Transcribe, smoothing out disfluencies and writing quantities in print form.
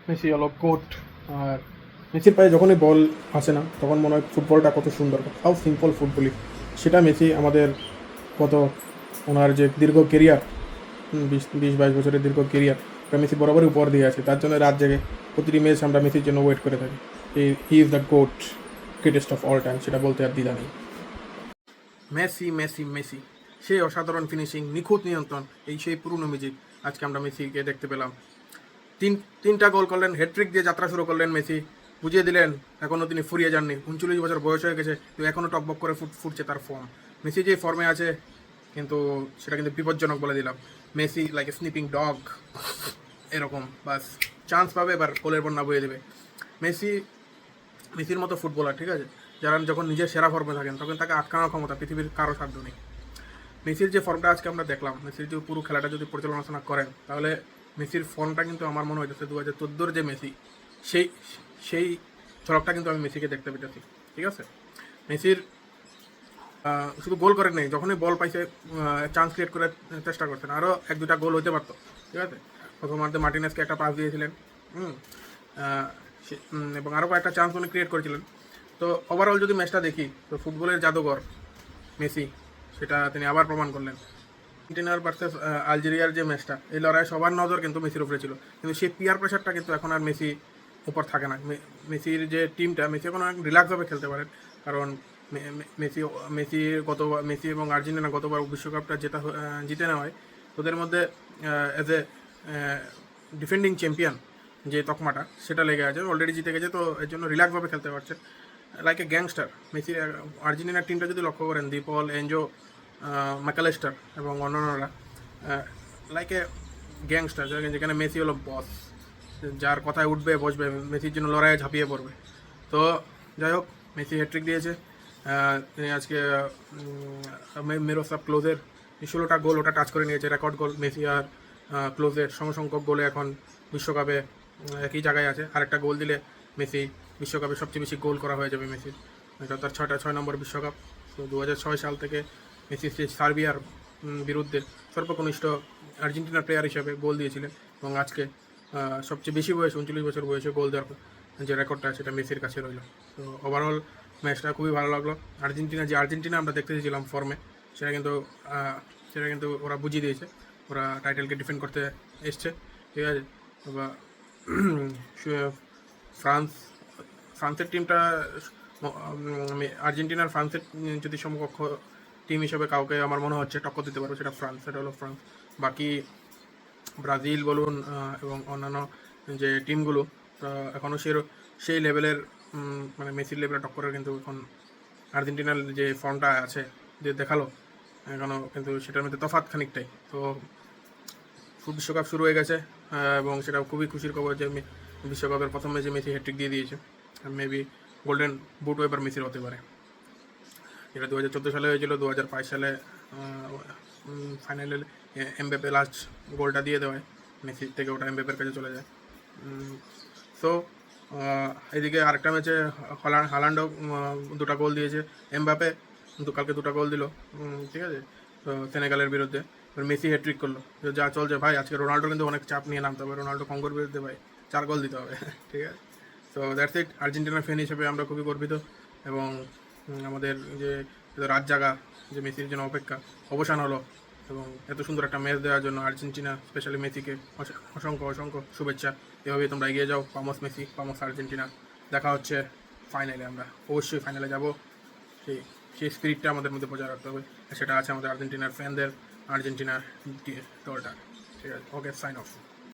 Messi হলো coat. আর মেসির পায়ে যখনই বল আসে না তখন মনে হয় ফুটবলটা কত সুন্দর, হাউ সিম্পল ফুটবলই। সেটা মেসি আমাদের কত, ওনার যে দীর্ঘ কেরিয়ার, 20-22 বছরের দীর্ঘ কেরিয়ার, ওটা মেসি বরাবরই উপহার দিয়ে আছে। তার জন্য রাত জেগে প্রতিটি ম্যাচ আমরা মেসির জন্য ওয়েট করে থাকি। He is the goat, greatest of all time, সেটা বলতে আর দ্বিধা নেই। মেসি মেসি মেসি, সেই অসাধারণ ফিনিশিং, নিখুঁত নিয়ন্ত্রণ, এই সেই পুরনো ম্যাজিক আজকে আমরা মেসিকে দেখতে পেলাম। তিনটা গোল করলেন, হ্যাট্রিক দিয়ে যাত্রা শুরু করলেন মেসি। বুঝিয়ে দিলেন এখনও তিনি ফুরিয়ে যাননি। 39 বছর বয়স হয়ে গেছে, তো এখনও টকবক করে ফুটছে তার ফর্ম। মেসি যে ফর্মে আছে কিন্তু সেটা কিন্তু বিপজ্জনক বলে দিলাম। Messi like a snipping dog, এরকম বাস চান্স পাবে এবার গোলের বন্যা বয়ে দেবে। মেসির মতো ফুটবলার, ঠিক আছে, যারা যখন নিজের সেরা ফর্মে থাকেন তখন তাকে আটকানোর ক্ষমতা পৃথিবীর কারো সাধ্য নেই। মেসির যে ফর্মটা আজকে আমরা দেখলাম, মেসির যে পুরো খেলাটা যদি পরিচালনা করেন তাহলে মেসির ফর্মটা কিন্তু আমার মনে হইতেছে 2014 যে মেসি, সেই সেই ঝলকটা কিন্তু আমি মেসিকে দেখতে পেতেছি। ঠিক আছে, মেসির শুধু গোল করেন নাই, যখনই বল পাইছে চান্স ক্রিয়েট করে চেষ্টা করছেন, আরও 1-2টা গোল হইতে পারতো। ঠিক আছে, প্রথমার্ধে মার্টিনেসকে একটা পাস দিয়েছিলেন, এবং আরও কয়েকটা চান্স উনি ক্রিয়েট করেছিলেন। তো ওভারঅল যদি ম্যাচটা দেখি, তো ফুটবলের জাদুঘর মেসি, সেটা তিনি আবার প্রমাণ করলেন। আর্জেন্টিনার ভার্সেস আলজেরিয়ার যে ম্যাচটা, এই লড়াই সবার নজর কিন্তু মেসির উপরে ছিল, কিন্তু সেই পিয়ার প্রেশারটা কিন্তু এখন আর মেসি উপর থাকে না। মেসির যে টিমটা, মেসি এখন অনেক রিল্যাক্সভাবে খেলতে পারেন, কারণ মেসি মেসি মেসি এবং আর্জেন্টিনা গতবার বিশ্বকাপটা জিতে নেওয়ায় ওদের মধ্যে অ্যাজ এ ডিফেন্ডিং চ্যাম্পিয়ন যে তকমাটা, সেটা লেগে আছে, অলরেডি জিতে গেছে, তো এর জন্য রিল্যাক্সভাবে খেলতে পারছে লাইক এ গ্যাংস্টার। মেসির আর্জেন্টিনার টিমটা যদি লক্ষ্য করেন, দিপল, এনজো, ম্যাকালেস্টার এবং অন্যান্যরা লাইক এ গ্যাংস্টার, যেখানে মেসি হলো বস, যার কথায় উঠবে বসবে, মেসির জন্য লড়াইয়ে ঝাঁপিয়ে পড়বে। তো যাই হোক, মেসি হ্যাট্রিক দিয়েছে। তিনি আজকে মিরোস্লাভ ক্লোজের 16টা গোল ওটা টাচ করে নিয়েছে, রেকর্ড গোল। মেসি আর ক্লোজের সমসংখ্যক গোলে এখন বিশ্বকাপে একই জায়গায় আছে। আরেকটা গোল দিলে মেসি বিশ্বকাপে সবচেয়ে বেশি গোল করা হয়ে যাবে মেসির। এটা তার 6 নম্বর বিশ্বকাপ। তো 2006 সাল থেকে মেসি সার্বিয়ার বিরুদ্ধে সর্বকনিষ্ঠ আর্জেন্টিনার প্লেয়ার হিসেবে গোল দিয়েছিলেন, এবং আজকে সবচেয়ে বেশি বয়সে, 39 বছর বয়সে গোল দেওয়ার যে রেকর্ডটা, সেটা মেসির কাছে রইল। তো ওভারঅল ম্যাচটা খুবই ভালো লাগলো। আর্জেন্টিনা আমরা দেখতে চেয়েছিলাম ফর্মে, সেটা কিন্তু ওরা বুঝিয়ে দিয়েছে। ওরা টাইটেলকে ডিফেন্ড করতে এসছে, ঠিক আছে। বা ফ্রান্সের টিমটা, আর্জেন্টিনার ফ্রান্সের যদি সমকক্ষ টিম হিসেবে কাউকে আমার মনে হচ্ছে টক্কর দিতে পারবে, সেটা হলো ফ্রান্স। বাকি ব্রাজিল বলুন এবং অন্যান্য যে টিমগুলো এখনও সেই লেভেলের, মানে মেসির লেভেলের টক্করের কিন্তু এখন আর্জেন্টিনার যে ফর্মটা আছে, যে দেখালো এখনও, কিন্তু সেটার মধ্যে তফাৎ খানিকটাই। তো বিশ্বকাপ শুরু হয়ে গেছে, এবং সেটা খুবই খুশির খবর যে বিশ্বকাপের প্রথম ম্যাচে মেসি হ্যাট্রিক দিয়ে দিয়েছে। মেবি গোল্ডেন বুটও এবার মেসির হতে পারে। যেটা 2014 সালে হয়েছিল, 2005 সালে ফাইনালে এমবাপ্পে লাস্ট গোলটা দিয়ে দেওয়ায় মেসির থেকে ওটা এমবাপ্পের কাছে চলে যায়। সো এদিকে আরেকটা ম্যাচে হালান্ডও 2টা গোল দিয়েছে, এমবাপ্পে কালকে 2টা গোল দিল, ঠিক আছে, তো সেনেগালের বিরুদ্ধে। মেসি হ্যাট্রিক করলো, যা চলছে ভাই। আজকে রোনাল্ডো কিন্তু অনেক চাপ নিয়ে নামতে হবে, রোনাল্ডো কঙ্গোর বিরুদ্ধে ভাই 4 গোল দিতে হবে। ঠিক আছে, সো দ্যাটস ইট। আর্জেন্টিনার ফ্যান হিসেবে আমরা খুবই গর্বিত, এবং আমাদের যে রাত জাগা, যে মেসির জন্য অপেক্ষা, অবসান হলো। এবং এত সুন্দর একটা ম্যাচ দেওয়ার জন্য আর্জেন্টিনা, স্পেশালি মেসিকে অসংখ্য অসংখ্য শুভেচ্ছা। এভাবেই তোমরা এগিয়ে যাও। পামোস মেসি, পামোস আর্জেন্টিনা। দেখা হচ্ছে ফাইনালে। আমরা অবশ্যই ফাইনালে যাব, সেই সেই স্পিরিটটা আমাদের মধ্যে বজায় রাখতে হবে, সেটা আছে আমাদের আর্জেন্টিনার ফ্যানদের, আর্জেন্টিনার দলটা। ঠিক আছে, ওকে, সাইন অফ।